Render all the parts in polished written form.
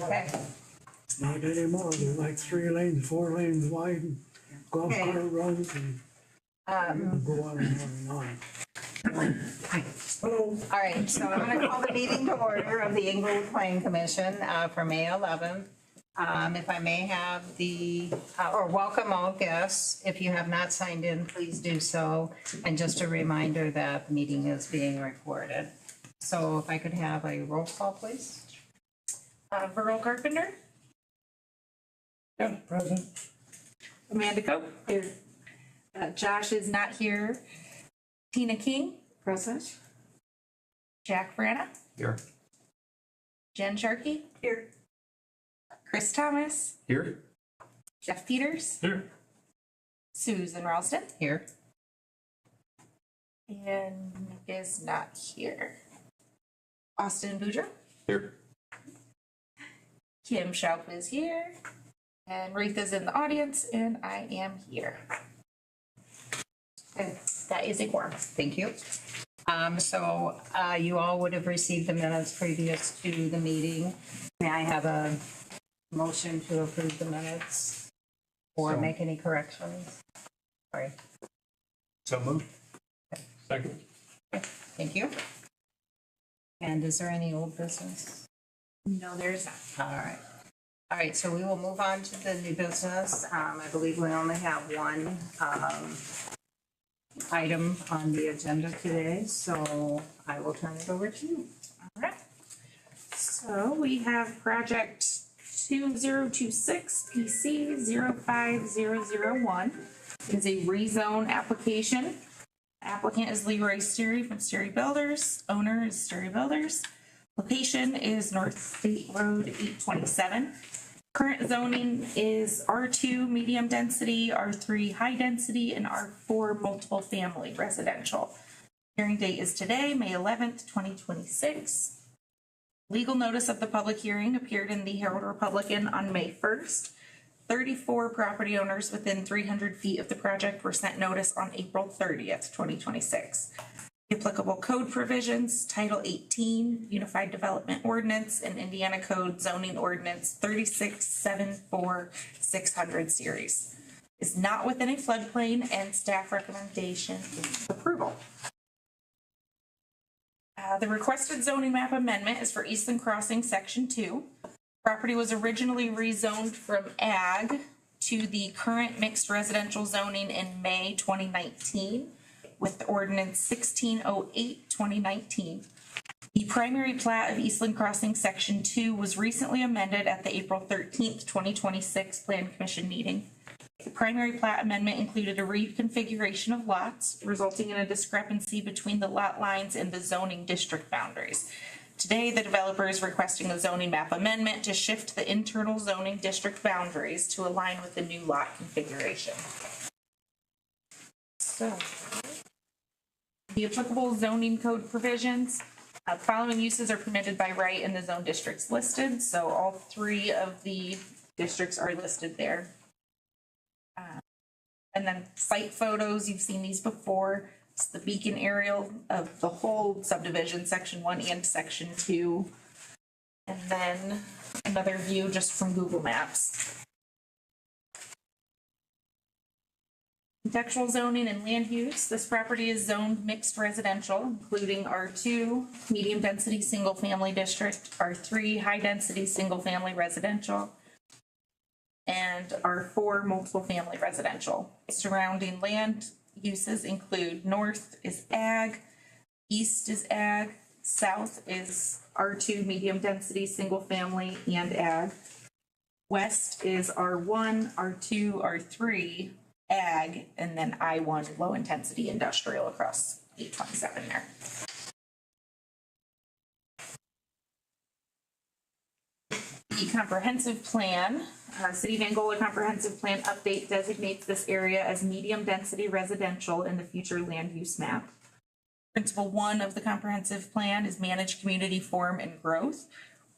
Okay. Not anymore, they're like 3 lanes, 4 lanes wide, and golf Okay. cart runs, and go on and on. Hello. All right, so I'm going to call the meeting to order of the Angola Planning Commission for May 11th. If I may have or welcome all guests. If you have not signed in, please do so. And just a reminder that the meeting is being recorded. So if I could have a roll call, please. Verl Carpenter, Yeah, present. Amanda Cope. Here. Josh is not here. Tina King. Present. Jack Branna. Here. Jen Sharkey. Here. Chris Thomas. Here. Jeff Peters. Here. Susan Ralston. Here. And Nick is not here. Austin Boudreaux. Here. Kim Schauf is here. And Ruth is in the audience, and I am here. And that is a quorum. Thank you. So you all would have received the minutes previous to the meeting. May I have a motion to approve the minutes or make any corrections? Sorry. So moved. Second. Thank you. And is there any old business? No, there's not. All right. All right, so we will move on to the new business. I believe we only have one item on the agenda today, so I will turn it over to you. All right. So we have project 2026 PC 05001. Is a rezone application. Applicant is Leroy Sterry from Sterry Builders. Owner is Sterry Builders. Location is North State Road 827. Current zoning is R2 medium density, R3 high density, and R4 multiple family residential. Hearing date is today, May 11th, 2026. Legal notice of the public hearing appeared in the Herald Republican on May 1st. 34 property owners within 300 feet of the project were sent notice on April 30th, 2026. Applicable code provisions, Title 18, Unified Development Ordinance, and Indiana Code Zoning Ordinance 3674-600 series. Is not within a floodplain, and staff recommendation is approval. The requested zoning map amendment is for Eastland Crossing Section 2. Property was originally rezoned from ag to the current mixed residential zoning in May 2019. With ordinance 1608-2019. The primary plat of Eastland Crossing Section 2 was recently amended at the April 13th, 2026 Plan Commission meeting. The primary plat amendment included a reconfiguration of lots, resulting in a discrepancy between the lot lines and the zoning district boundaries. Today, the developer is requesting a zoning map amendment to shift the internal zoning district boundaries to align with the new lot configuration. So, the applicable zoning code provisions, following uses are permitted by right in the zone districts listed. So all 3 of the districts are listed there. And then site photos, you've seen these before. It's the beacon aerial of the whole subdivision, section 1 and section 2. And then another view just from Google Maps. Contextual zoning and land use. This property is zoned mixed residential, including R2, medium density single family district, R3, high density single family residential, and R4 multiple family residential. Surrounding land uses include north is ag, east is ag, south is R2 medium density single family and ag. West is R1, R2, R3, ag, and then I1 low intensity industrial across 827 there. The comprehensive plan, City of Angola comprehensive plan update designates this area as medium density residential in the future land use map. Principle 1 of the comprehensive plan is manage community form and growth.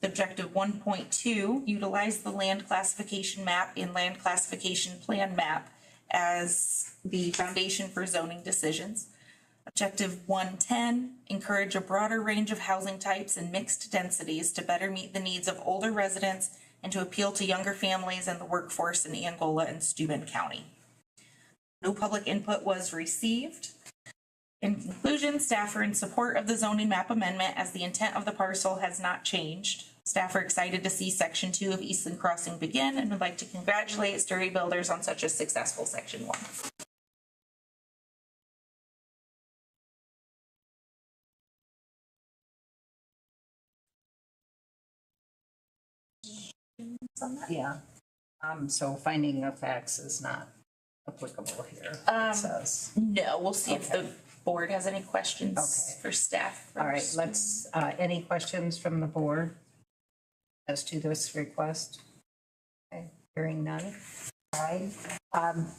The objective 1.2, utilize the land classification map and land classification plan map as the foundation for zoning decisions. Objective 110, encourage a broader range of housing types and mixed densities to better meet the needs of older residents and to appeal to younger families and the workforce in Angola and Steuben County. No public input was received. In conclusion, staff are in support of the zoning map amendment as the intent of the parcel has not changed. Staff are excited to see Section 2 of Eastland Crossing begin and would like to congratulate Sturdy Builders on such a successful Section 1. Yeah. So finding of facts is not applicable here, it says. No, we'll see if Okay. the board has any questions Okay. for staff. All right, first. let's, any questions from the board as to this request? Okay, hearing none. All right,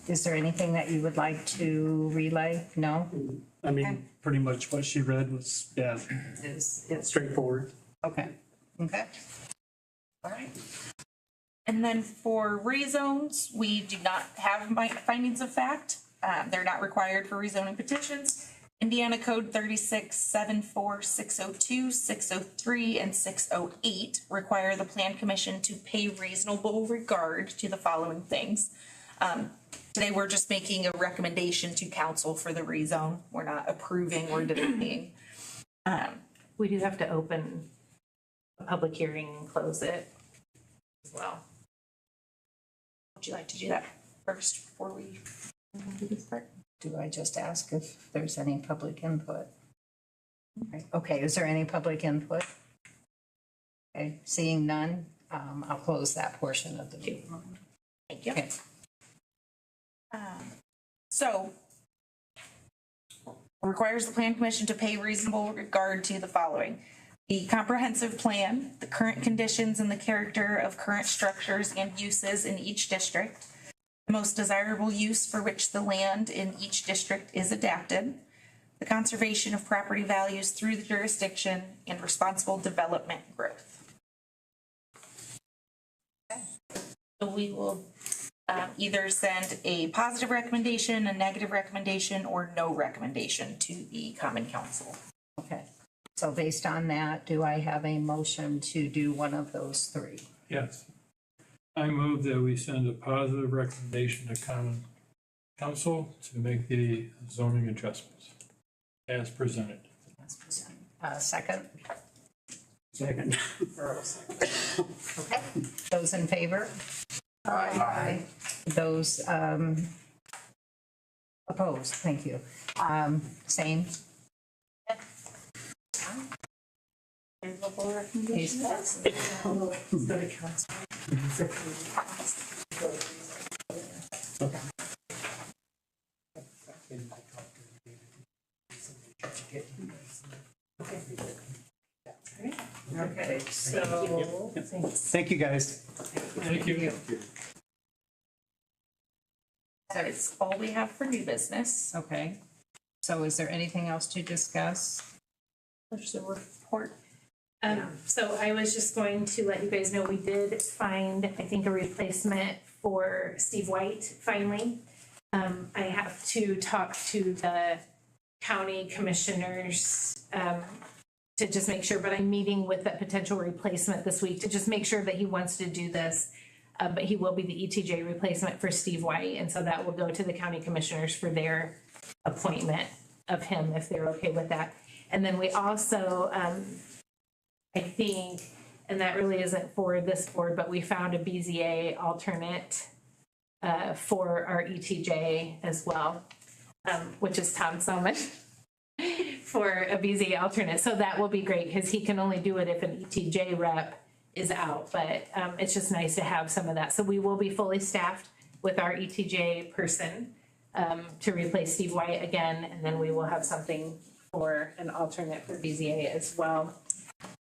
is there anything that you would like to relay? No? I mean, pretty much what she read was, yeah, Is straightforward. okay, okay. All right, And then for rezones, we do not have findings of fact. They're not required for rezoning petitions. Indiana Code 3674, 602, 603, and 608 require the Plan Commission to pay reasonable regard to the following things. Today, we're just making a recommendation to council for the rezone. We're not approving or denying. We do have to open a public hearing and close it as well. Would you like to do that first before we do this part? do I just ask if there's any public input? Okay, is there any public input? Okay, seeing none, I'll close that portion of the meeting. Thank you. Okay. So requires the Plan Commission to pay reasonable regard to the following: the comprehensive plan, the current conditions and the character of current structures and uses in each district, the most desirable use for which the land in each district is adapted, the conservation of property values through the jurisdiction, and responsible development growth. So we will either send a positive recommendation, a negative recommendation, or no recommendation to the Common Council. Okay, so based on that, do I have a motion to do one of those three? Yes. I move that we send a positive recommendation to Common Council to make the zoning adjustments as presented. Second? Second. Okay, those in favor? Aye. Those opposed, thank you. Same? Favorable recommendation. Okay, so. Thank you, guys. Thank you. That is all we have for new business. Okay, so is there anything else to discuss? There's a report. So I was just going to let you guys know, we did find, I think, a replacement for Steve White finally. I have to talk to the county commissioners, to just make sure, but I'm meeting with that potential replacement this week to just make sure that he wants to do this. But he will be the ETJ replacement for Steve White, and so that will go to the county commissioners for their appointment of him, if they're okay with that. And then we also, I think, and that really isn't for this board, but we found a BZA alternate for our ETJ as well, which is Tom Soman for a BZA alternate. So that will be great because he can only do it if an ETJ rep is out, but it's just nice to have some of that. So we will be fully staffed with our ETJ person to replace Steve White again, and then we will have something for an alternate for BZA as well.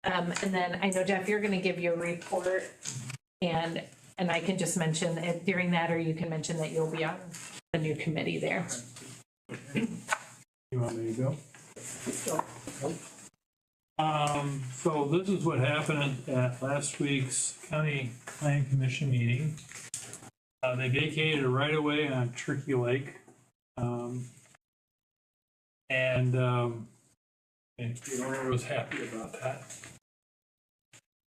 And then I know, Jeff, you're going to give your report, and I can just mention it during that, or you can mention that you'll be on the new committee there. You want me to go? So this is what happened at last week's County Plan Commission meeting. They vacated a right-of-way on Turkey Lake. And the owner was happy about that.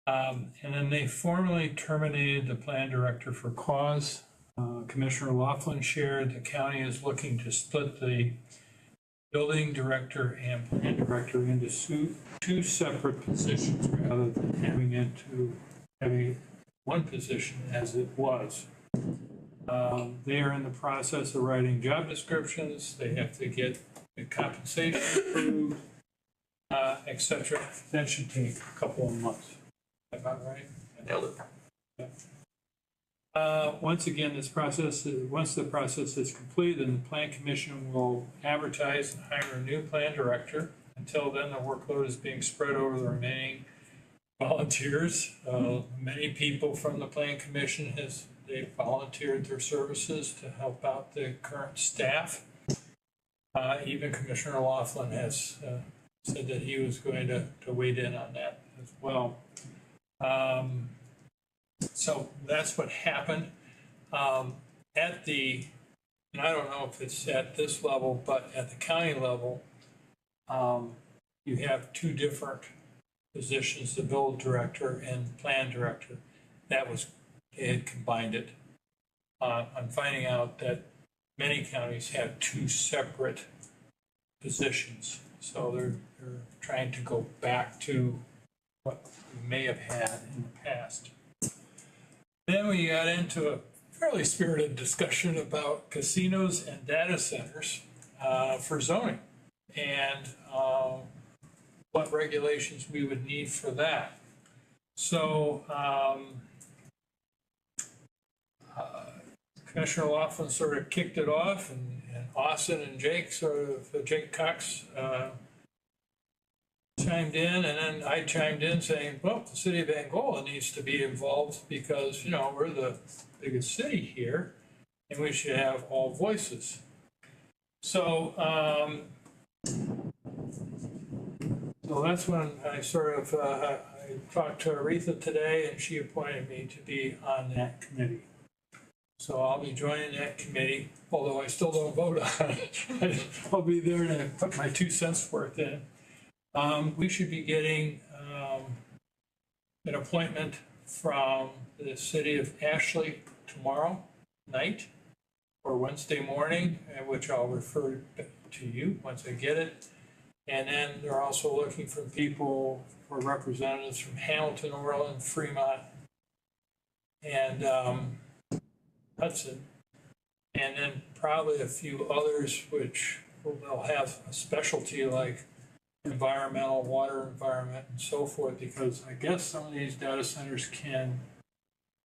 And then they formally terminated the plan director for cause. Commissioner Laughlin shared the county is looking to split the building director and plan director into two separate positions rather than having one position as it was. They are in the process of writing job descriptions. They have to get the compensation approved, et cetera. That should take a couple of months. Is that about right? Nailed it. Once again, once the process is complete, then the plan commission will advertise and hire a new plan director. Until then, the workload is being spread over the remaining volunteers. Many people from the plan commission they've volunteered their services to help out the current staff. Even Commissioner Laughlin has said that he was going to weigh in on that as well. So that's what happened. And I don't know if it's at this level, but at the county level, you have two different positions, the build director and plan director. They had combined it. I'm finding out that many counties have two separate positions. So they're trying to go back to what we may have had in the past. Then we got into a fairly spirited discussion about casinos and data centers for zoning and what regulations we would need for that. So Commissioner Laughlin sort of kicked it off, and Austin and Jake Cox chimed in, and then I chimed in saying, well, the city of Angola needs to be involved because, we're the biggest city here and we should have all voices. So, so that's when I I talked to Aretha today and she appointed me to be on that committee. So I'll be joining that committee, although I still don't vote on it. I'll be there to put my 2 cents worth in. We should be getting an appointment from the city of Ashley tomorrow night or Wednesday morning, which I'll refer to you once I get it. And then they're also looking for representatives from Hamilton, Orland, Fremont, and Hudson. And then probably a few others which they'll have a specialty like environmental, water environment, and so forth, because I guess some of these data centers can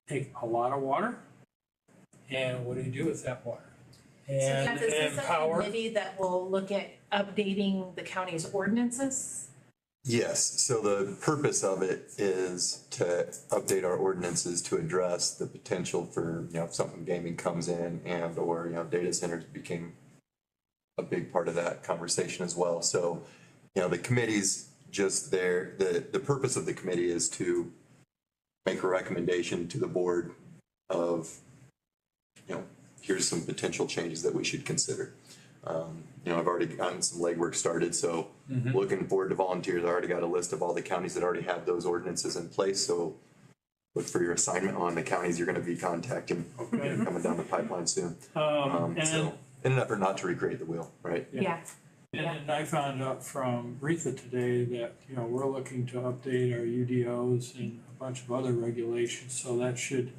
take a lot of water. And what do you do with that water? And, So is this a power. committee that will look at updating the county's ordinances? Yes, so the purpose of it is to update our ordinances to address the potential for, if something gaming comes in and or, data centers became a big part of that conversation as well. So, the committee's just there. The purpose of the committee is to make a recommendation to the board of, here's some potential changes that we should consider. I've already gotten some legwork started, so looking forward to volunteers. I already got a list of all the counties that already have those ordinances in place, so look for your assignment on the counties you're going to be contacting. Okay. Coming down the pipeline soon. And So in an effort not to recreate the wheel, right? Yeah. And then I found out from Retha today that, we're looking to update our UDOs and a bunch of other regulations, so that should,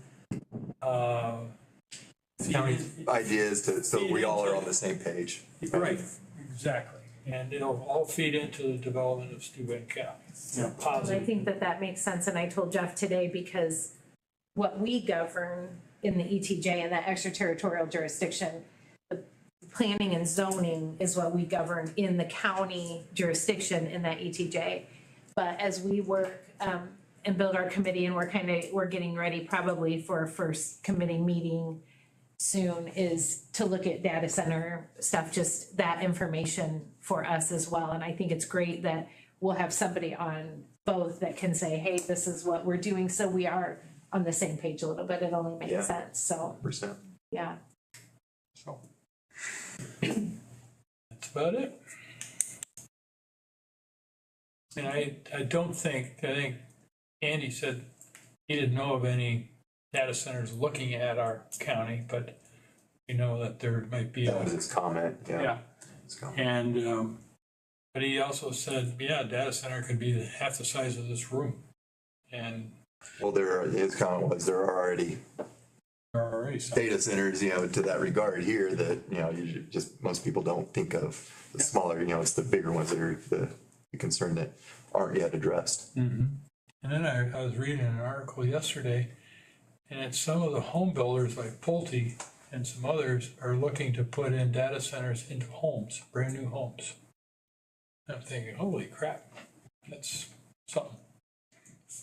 County's idea is so we all are on the same page. right, exactly. And it'll all feed into the development of Steuben County, I positive. think that makes sense, and I told Jeff today because what we govern in the ETJ and that extraterritorial jurisdiction, the planning and zoning is what we govern in the county jurisdiction in that ETJ. But as we work and build our committee, and we're getting ready probably for our first committee meeting soon, is to look at data center stuff, just that information for us as well. And I think it's great that we'll have somebody on both that can say, hey, this is what we're doing, so we are on the same page a little bit. It only makes Yeah. sense, so, 100%. yeah. So that's about it. And I think Andy said he didn't know of any data centers looking at our county, but we know that there might be. That was his comment, yeah. Yeah, His comment. and, but he also said, yeah, a data center could be half the size of this room. And Well, his comment was there are already there are already some. data centers, to that regard here that, you just, most people don't think of the smaller, it's the bigger ones that are the concern that aren't yet addressed. Mm-hmm. And then I was reading an article yesterday, and it's some of the home builders like Pulte and some others are looking to put in data centers into homes, brand new homes. And I'm thinking, holy crap, that's something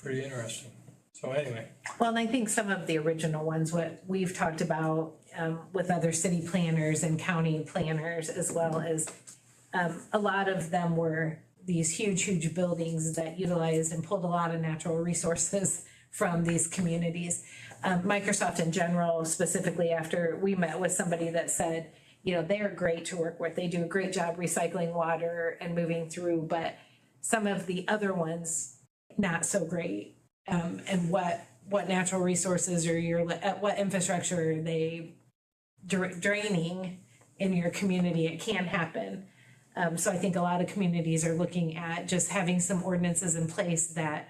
pretty interesting. So anyway, Well, and I think some of the original ones, what we've talked about with other city planners and county planners, as well as a lot of them were these huge buildings that utilized and pulled a lot of natural resources from these communities. Microsoft in general, specifically after we met with somebody that said, they're great to work with. They do a great job recycling water and moving through, but some of the other ones, not so great. And what natural resources or what infrastructure are they draining in your community? It can happen. So I think a lot of communities are looking at just having some ordinances in place that,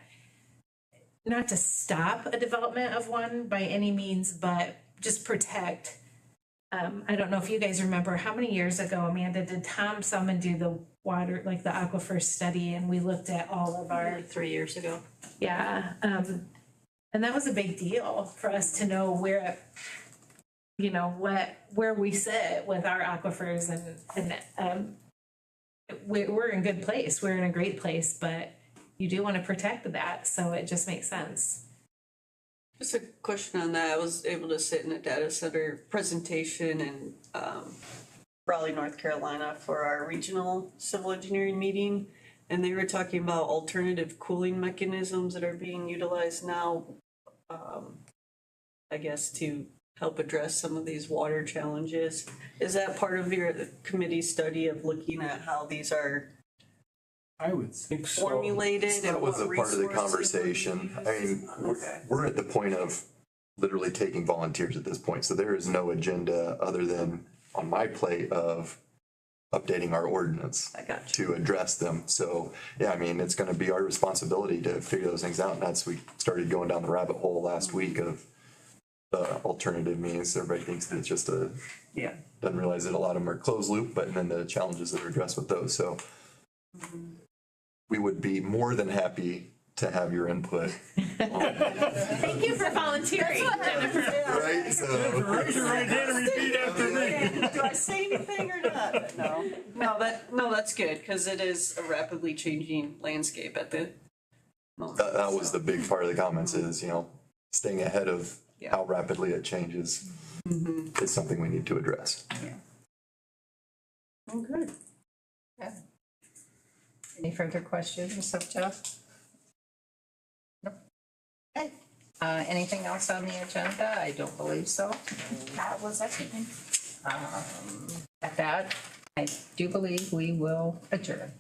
not to stop a development of one by any means, but just protect. I don't know if you guys remember how many years ago, Amanda, did Tom Summon do the water, like the aquifer study, and we looked at all of our. 3 years ago. Yeah, and that was a big deal for us to know where we sit with our aquifers, and we're in a good place. We're in a great place, but you do want to protect that, so it just makes sense. Just a question on that. I was able to sit in a data center presentation in Raleigh, North Carolina for our regional civil engineering meeting. And they were talking about alternative cooling mechanisms that are being utilized now, I guess, to help address some of these water challenges. Is that part of your committee study of looking at how these are I would think so. formulated? That and was what a part of the resources are being conversation. used? I mean, Okay. we're at the point of literally taking volunteers at this point, so there is no agenda other than on my plate of updating our ordinance I got you. to address them. So, yeah, I mean, it's gonna be our responsibility to figure those things out, and we started going down the rabbit hole last week of the alternative means. Everybody thinks that it's just Yeah. doesn't realize that a lot of them are closed loop, but then the challenges that are addressed with those, so. We would be more than happy to have your input. Thank you for volunteering, Jennifer. Right, so. Raise your right hand and repeat after me. Do I say anything or not? No, that's good, because it is a rapidly changing landscape at the moment. That was the big part of the comments is, staying ahead of Yeah. how rapidly it changes is something we need to address. Oh, good. Any further questions of Jeff? Nope. Okay. Anything else on the agenda? I don't believe so. That was everything. At that, I do believe we will adjourn.